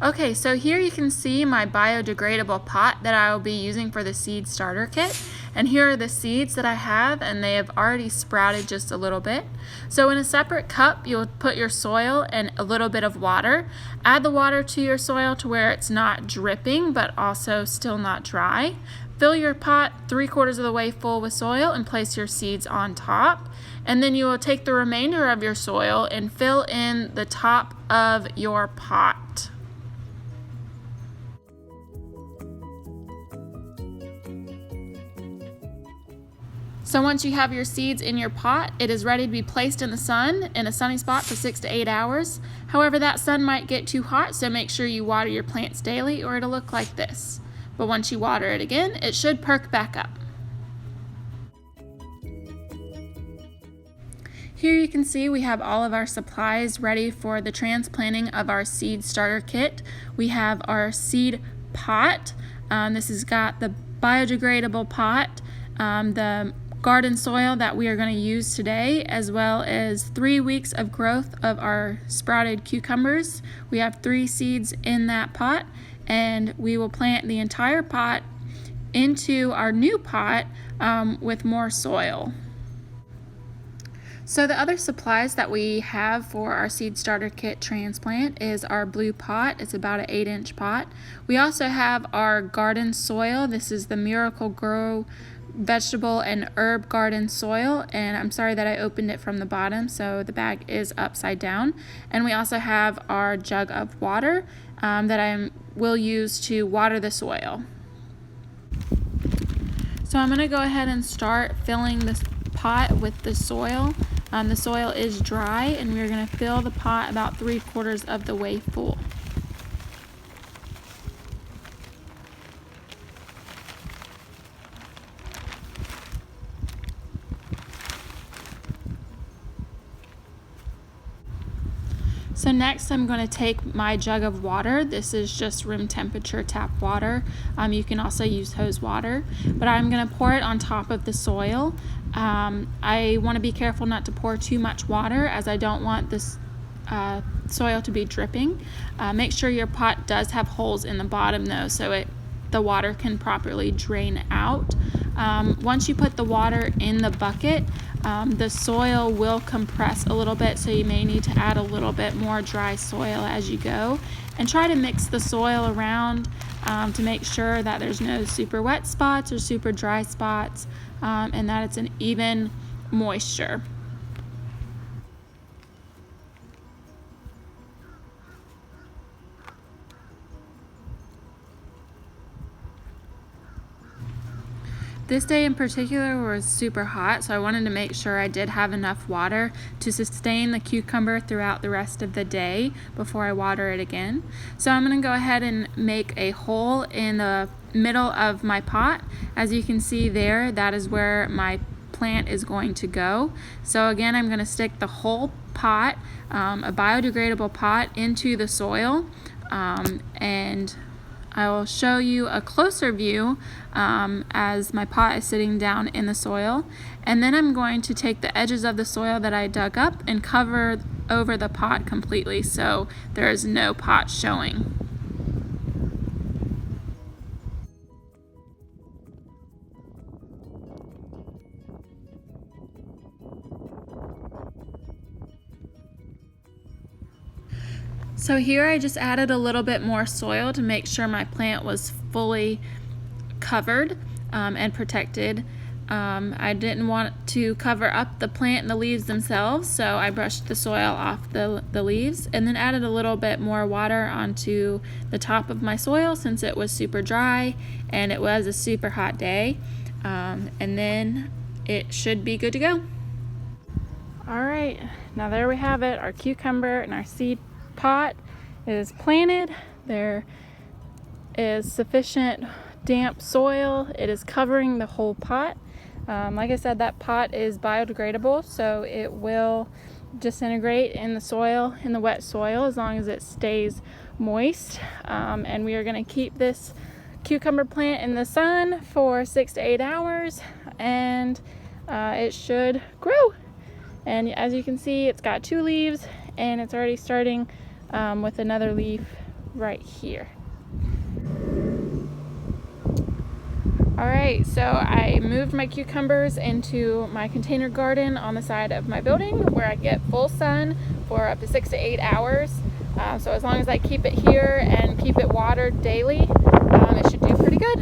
Okay, so here you can see my biodegradable pot that I will be using for the seed starter kit. And here are the seeds that I have, and they have already sprouted just a little bit. So in a separate cup, you'll put your soil and a little bit of water. Add the water to your soil to where it's not dripping, but also still not dry. Fill your pot 3/4 of the way full with soil and place your seeds on top. And then you will take the remainder of your soil and fill in the top of your pot. So once you have your seeds in your pot, it is ready to be placed in the sun in a sunny spot for 6 to 8 hours. However, that sun might get too hot, so make sure you water your plants daily or it'll look like this. But once you water it again, it should perk back up. Here you can see we have all of our supplies ready for the transplanting of our seed starter kit. We have our seed pot. This has got the biodegradable pot, the garden soil that we are going to use today, as well as 3 weeks of growth of our sprouted cucumbers. We have 3 seeds in that pot, and we will plant the entire pot into our new pot with more soil. So the other supplies that we have for our seed starter kit transplant is our blue pot. It's about an 8-inch pot. We also have our garden soil. This is the Miracle Grow vegetable and herb garden soil, and I'm sorry that I opened it from the bottom, so the bag is upside down. And we also have our jug of water that I will use to water the soil. So I'm going to go ahead and start filling this pot with the soil. The soil is dry, and we're going to fill the pot about 3/4 of the way full. So next I'm going to take my jug of water. This is just room temperature tap water. You can also use hose water, but I'm going to pour it on top of the soil. I want to be careful not to pour too much water, as I don't want this soil to be dripping. Make sure your pot does have holes in the bottom though, so the water can properly drain out. Once you put the water in the bucket, the soil will compress a little bit, so you may need to add a little bit more dry soil as you go. And try to mix the soil around to make sure that there's no super wet spots or super dry spots, and that it's an even moisture. This day in particular was super hot, so I wanted to make sure I did have enough water to sustain the cucumber throughout the rest of the day before I water it again. So I'm going to go ahead and make a hole in the middle of my pot. As you can see there, that is where my plant is going to go. So again, I'm going to stick the whole pot, a biodegradable pot, into the soil, and I will show you a closer view as my pot is sitting down in the soil. And then I'm going to take the edges of the soil that I dug up and cover over the pot completely, so there is no pot showing. So here I just added a little bit more soil to make sure my plant was fully covered and protected. I didn't want to cover up the plant and the leaves themselves, so I brushed the soil off the leaves and then added a little bit more water onto the top of my soil since it was super dry and it was a super hot day. And then it should be good to go. All right, now there we have it. Our cucumber and our seed pot is planted. There is sufficient damp soil. It is covering the whole pot. Like I said, that pot is biodegradable, so it will disintegrate in the soil, in the wet soil, as long as it stays moist. And we are going to keep this cucumber plant in the sun for 6 to 8 hours, and it should grow. And as you can see, it's got 2 leaves, and it's already starting with another leaf right here. Alright, so I moved my cucumbers into my container garden on the side of my building where I get full sun for up to 6 to 8 hours. So as long as I keep it here and keep it watered daily, it should do pretty good.